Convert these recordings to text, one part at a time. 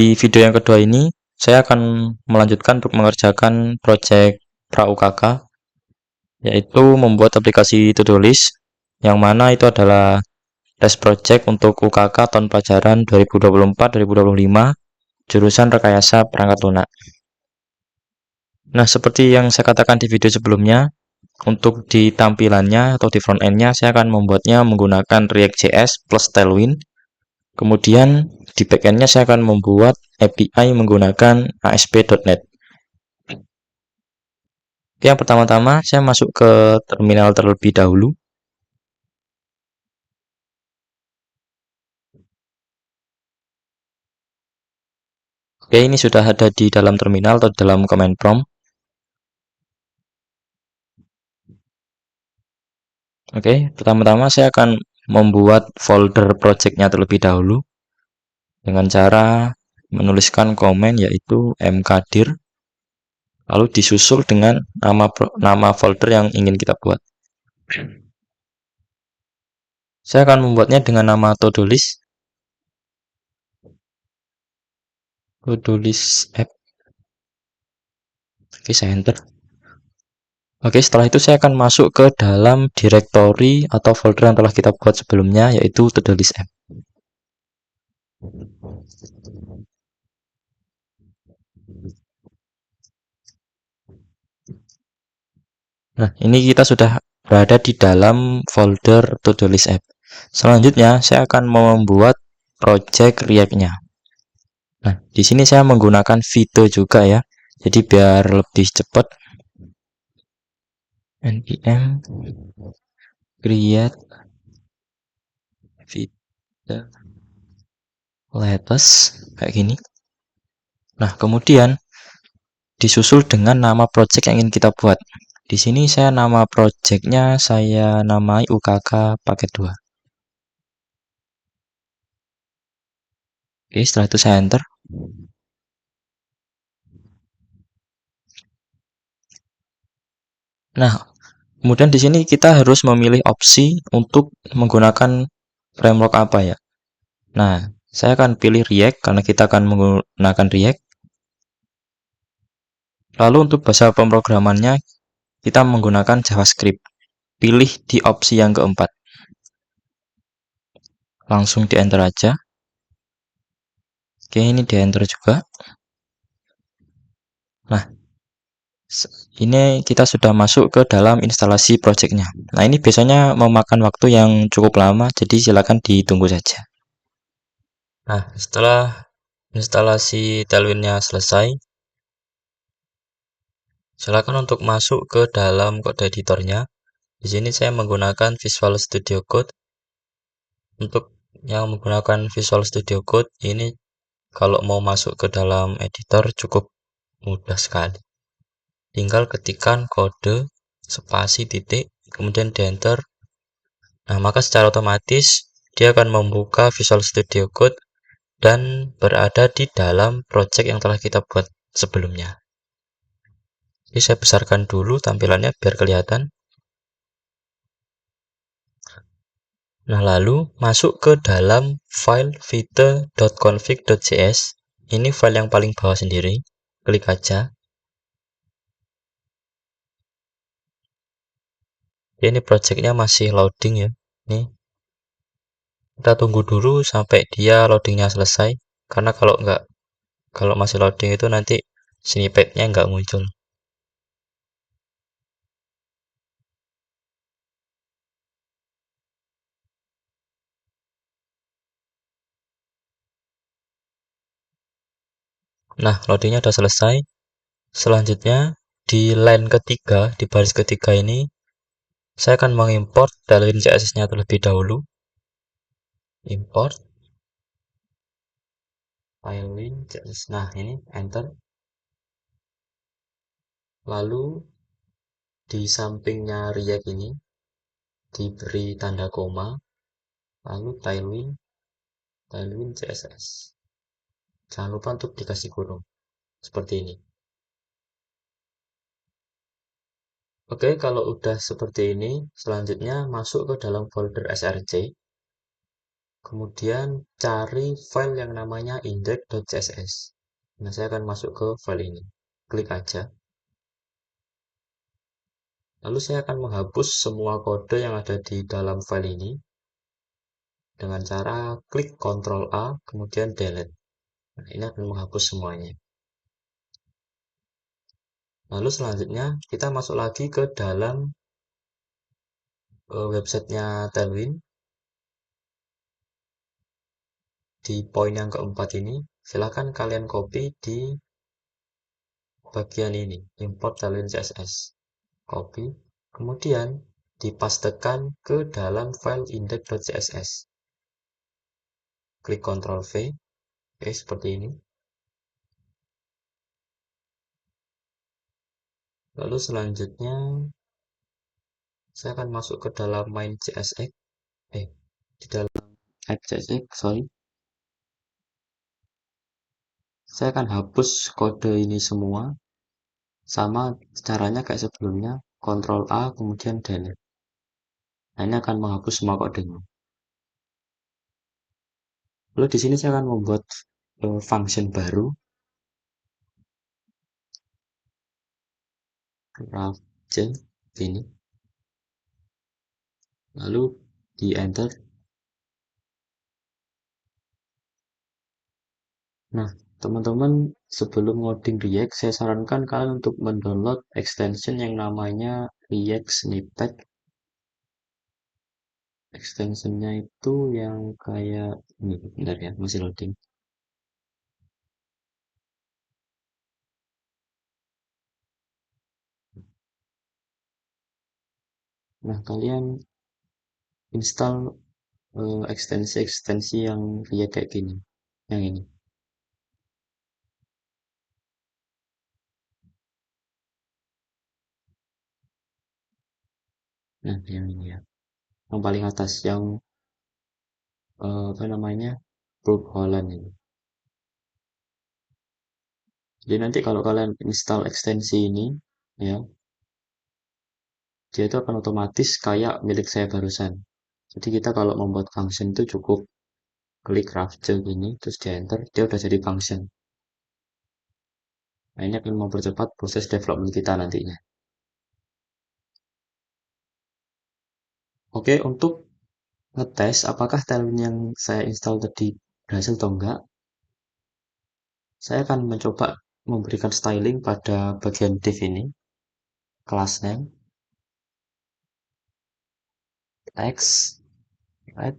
Di video yang kedua ini, saya akan melanjutkan untuk mengerjakan project pra-UKK, yaitu membuat aplikasi to-do list, yang mana itu adalah test project untuk UKK tahun pelajaran 2024-2025, jurusan Rekayasa Perangkat Lunak. Nah, seperti yang saya katakan di video sebelumnya, untuk di tampilannya atau di front end-nya, saya akan membuatnya menggunakan React.js plus Tailwind. Kemudian di backend-nya saya akan membuat API menggunakan ASP.NET. Oke, yang pertama-tama saya masuk ke terminal terlebih dahulu. Oke, ini sudah ada di dalam terminal atau dalam command prompt. Oke, pertama-tama saya akan membuat folder project-nya terlebih dahulu dengan cara menuliskan komen yaitu mkdir, lalu disusul dengan nama folder yang ingin kita buat. Saya akan membuatnya dengan nama to-do list app. Oke, saya enter. Oke, setelah itu saya akan masuk ke dalam directory atau folder yang telah kita buat sebelumnya, yaitu to-do list app. Nah, ini kita sudah berada di dalam folder to-do list app. Selanjutnya, saya akan membuat project React-nya. Nah, di sini saya menggunakan Vite juga ya. Jadi biar lebih cepat, npm create Vite latest kayak gini. Nah, kemudian disusul dengan nama project yang ingin kita buat. Di sini saya nama projectnya saya namai UKK paket 2. Oke, setelah itu saya enter. Nah, kemudian di sini kita harus memilih opsi untuk menggunakan framework apa ya. Nah, saya akan pilih React karena kita akan menggunakan React. Lalu untuk bahasa pemrogramannya kita menggunakan JavaScript. Pilih di opsi yang keempat. Langsung di enter aja. Oke, ini di enter juga. Nah, ini kita sudah masuk ke dalam instalasi projectnya. Nah, ini biasanya memakan waktu yang cukup lama, jadi silakan ditunggu saja. Nah, setelah instalasi Tailwind-nya selesai, silakan untuk masuk ke dalam kode editornya. Di sini saya menggunakan Visual Studio Code. Untuk yang menggunakan Visual Studio Code ini kalau mau masuk ke dalam editor cukup mudah sekali. Tinggal ketikkan kode spasi titik kemudian di enter. Nah, maka secara otomatis dia akan membuka Visual Studio Code dan berada di dalam project yang telah kita buat sebelumnya. Jadi saya besarkan dulu tampilannya biar kelihatan. Nah, lalu masuk ke dalam file vite.config.js. Ini file yang paling bawah sendiri. Klik aja. Ini projectnya masih loading ya. Nih. Kita tunggu dulu sampai dia loadingnya selesai. Karena kalau masih loading itu nanti snippetnya nggak muncul. Nah, loadingnya udah selesai. Selanjutnya, di line ketiga, di baris ketiga ini, saya akan mengimport Tailwind CSS-nya terlebih dahulu. Import Tailwind CSS. Nah, ini enter. Lalu di sampingnya React ini diberi tanda koma, lalu Tailwind CSS. Jangan lupa untuk dikasih kurung seperti ini. Oke, kalau udah seperti ini, selanjutnya masuk ke dalam folder src. Kemudian cari file yang namanya index.css. Nah, saya akan masuk ke file ini. Klik aja. Lalu saya akan menghapus semua kode yang ada di dalam file ini dengan cara klik Ctrl A, kemudian delete. Nah, ini akan menghapus semuanya. Lalu selanjutnya kita masuk lagi ke dalam websitenya Tailwind. Di poin yang keempat ini, silakan kalian copy di bagian ini, import Tailwind CSS. Copy, kemudian dipastekan ke dalam file index.css. Klik Ctrl V, oke, seperti ini. Lalu selanjutnya, saya akan masuk ke dalam main.csx, di dalam app.csx, sorry. Saya akan hapus kode ini semua, sama caranya kayak sebelumnya, Ctrl A, kemudian delete. Nah, ini akan menghapus semua kodenya. Lalu di sini saya akan membuat function baru, graph ini. Lalu di enter. Nah, teman-teman, sebelum ngoding React, saya sarankan kalian untuk mendownload extension yang namanya React Snippet. Extensionnya itu yang kayak ini, bentar ya, masih loading. Nah, kalian install ekstensi-ekstensi yang React kayak gini, yang ini. Nah, yang ini ya, yang paling atas, yang apa namanya, Brook Holland ini. Jadi nanti kalau kalian install ekstensi ini, ya, dia itu akan otomatis kayak milik saya barusan. Jadi kita kalau membuat function itu cukup klik Raftje gini, terus di enter, dia udah jadi function. Nah, ini akan mempercepat proses development kita nantinya. Oke, untuk ngetes apakah Tailwind yang saya install tadi berhasil atau enggak, saya akan mencoba memberikan styling pada bagian div ini, class name, text, right,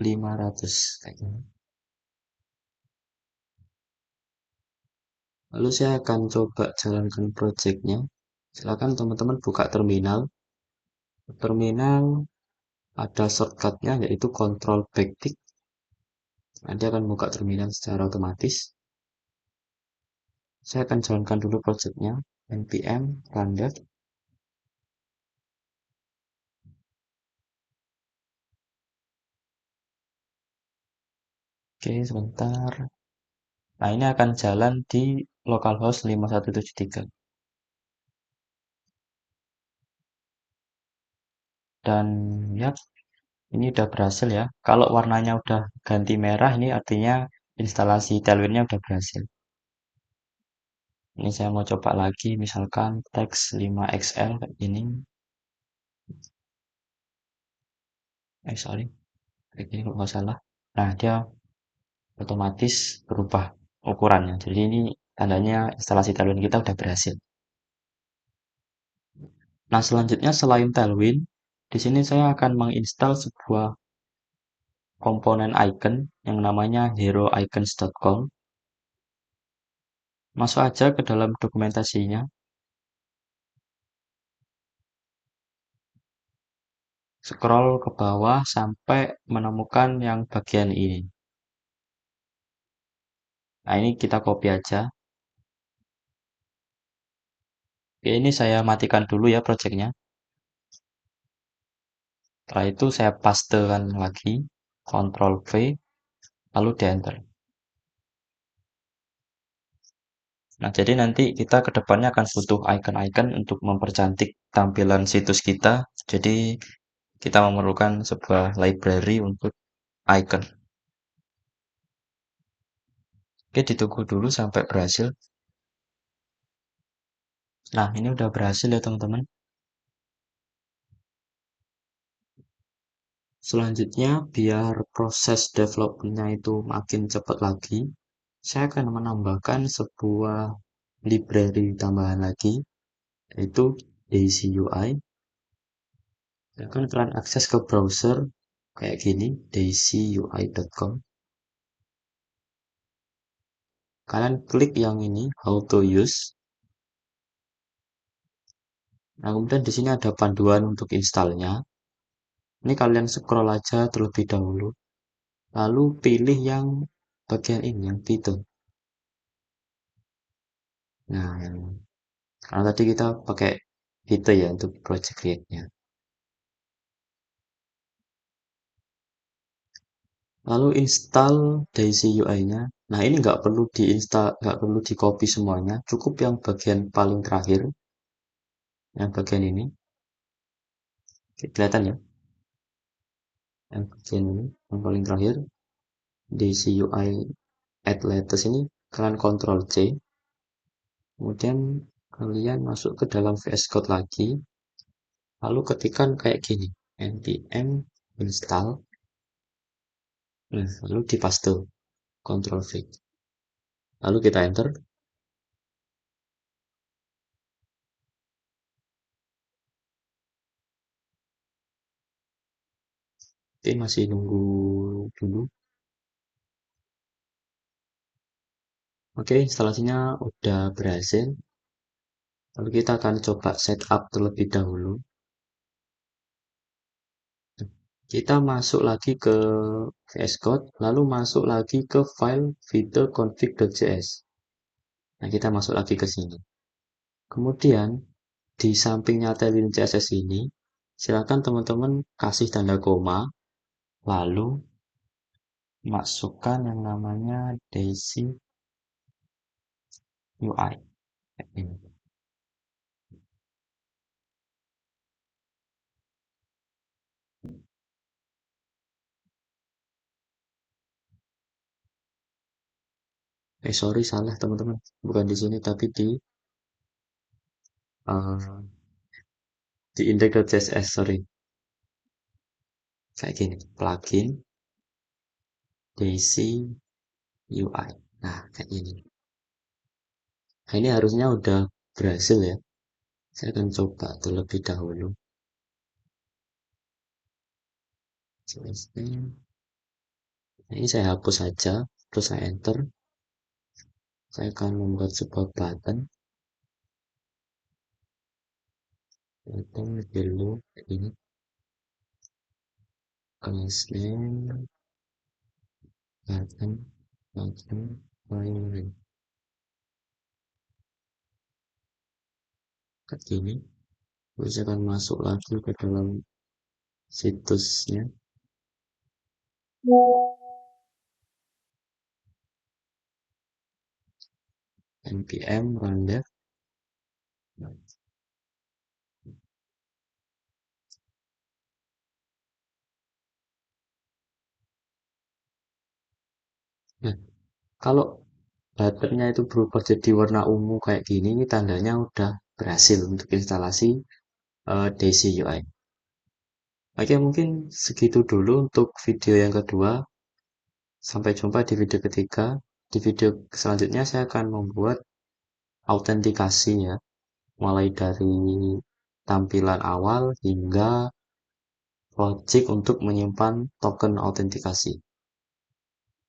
500 kayak gini. Lalu saya akan coba jalankan projectnya. Silakan teman-teman buka terminal. Terminal ada shortcutnya yaitu Ctrl Backtick. Nanti akan buka terminal secara otomatis. Saya akan jalankan dulu projectnya. npm run dev. Oke, sebentar. Nah, ini akan jalan di localhost 5173. Dan ya, ini udah berhasil ya. Kalau warnanya udah ganti merah, ini artinya instalasi Tailwindnya udah berhasil. Ini saya mau coba lagi, misalkan teks 5XL kayak gini. Sorry, kayak gini kalau nggak salah. Nah, dia otomatis berubah ukurannya. Jadi ini tandanya instalasi Tailwind kita udah berhasil. Nah, selanjutnya selain Tailwind, di sini saya akan menginstal sebuah komponen icon yang namanya heroicons.com. Masuk aja ke dalam dokumentasinya. Scroll ke bawah sampai menemukan yang bagian ini. Nah, ini kita copy aja. Oke, ini saya matikan dulu ya projectnya. Setelah itu saya pastekan lagi, Ctrl V, lalu di enter. Nah, jadi nanti kita ke depannya akan butuh icon-icon untuk mempercantik tampilan situs kita. Jadi kita memerlukan sebuah library untuk icon. Oke, ditunggu dulu sampai berhasil. Nah, ini udah berhasil ya teman-teman. Selanjutnya, biar proses development-nya itu makin cepat lagi, saya akan menambahkan sebuah library tambahan lagi, yaitu Daisy UI. Silahkan kalian akses ke browser kayak gini, daisyui.com. Kalian klik yang ini, how to use. Nah, kemudian di sini ada panduan untuk installnya. Ini kalian scroll aja terlebih dahulu. Lalu pilih yang bagian ini, yang Python. Nah, karena tadi kita pakai Python ya untuk project create-nya. Lalu install Daisy UI-nya. Nah, ini nggak perlu diinstal, nggak perlu di copy semuanya. Cukup yang bagian paling terakhir, yang bagian ini. Kelihatan ya? Yang bagian ini, yang paling terakhir. Daisy UI add latest ini, kalian Ctrl C. Kemudian kalian masuk ke dalam VS Code lagi. Lalu ketikkan kayak gini, npm install. Nah, lalu dipaste, Ctrl V. Lalu kita enter. Oke, masih nunggu dulu. Oke, instalasinya udah berhasil. Lalu kita akan coba setup terlebih dahulu. Kita masuk lagi ke VS Code, lalu masuk lagi ke file vite.config.js. Nah, kita masuk lagi ke sini. Kemudian, di samping nyatelin CSS ini, silakan teman-teman kasih tanda koma, lalu masukkan yang namanya Daisy UI. Ini. Sorry, salah teman-teman. Bukan di sini, tapi uh, di index.css, sorry. Kayak gini, plugin Daisy UI. Nah, kayak ini. Nah, ini harusnya udah berhasil ya. Saya akan coba terlebih dahulu. Nah, ini saya hapus saja, terus saya enter. Saya akan membuat sebuah button. Button below ini. Class name, button, button, primary. Kayak gini. Terus saya akan masuk lagi ke dalam situsnya. npm run dev. Nah, kalau buttonnya itu berubah jadi warna ungu kayak gini, ini tandanya udah berhasil untuk instalasi Daisy UI. Oke, mungkin segitu dulu untuk video yang kedua. Sampai jumpa di video ketiga. Di video selanjutnya saya akan membuat autentikasi ya, mulai dari tampilan awal hingga logic untuk menyimpan token autentikasi.